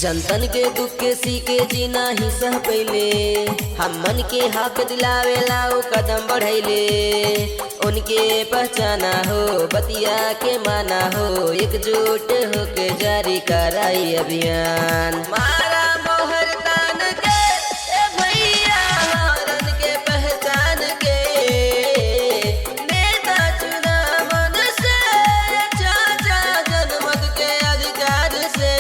जनतन के दुख के सीके जीना ही सह पहले हम मन के हक दिलावेला वो कदम बढ़ैले उनके पहचाना हो बतिया के माना हो एकजुट होके जारी कराई अभियान। मारा मोहर तान के ए भैया हरन के पहचान के नेता चुना मन से चाचा जनमत के अधिकार से।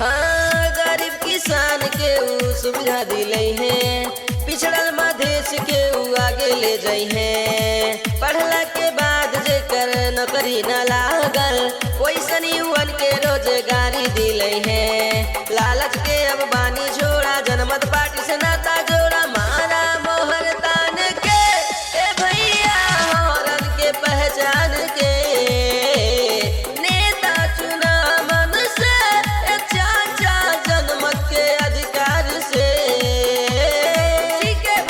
हाँ, गरीब किसान के ऊ सुविधा दिले हैं पिछड़ल मधेश के ऊ आगे ले जाई हैं। पढ़ला के बाद जेकर नौकरी न लागल वैसन युवन के रोजगारी दिले हैं। लालच के अब बानी छोड़ा जनमत पार्टी से नाता जोड़ा। मारा मोहर तान के ए भैया हरन के पहचान के नेता चुना मन से चाचा जनमत के अधिकार से।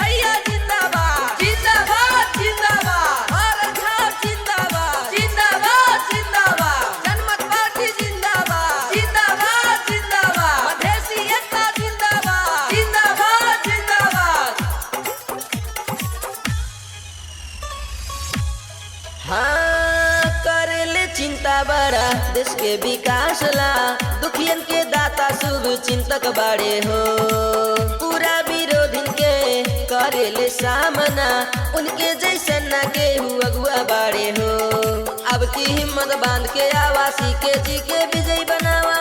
भैया जिंदाबाद जिंदाबाद जिंदाबाद भारत छाप जिंदाबाद जिंदाबाद जिंदाबाद जनमत पार्टी जिंदाबाद जिंदाबाद जिंदाबाद मधेसी एकता जिंदाबाद जिंदाबाद जिंदाबाद। हाँ, करेले चिंता बड़ा देश के विकास ला दुखियन के दाता शुभ चिंतक बाड़े हो। पूरा विरोधी के करेले सामना उनके जैसे न के अगुआ बाड़े हो। अब की हिम्मत बांध के आवासी के जी के विजय बनावा।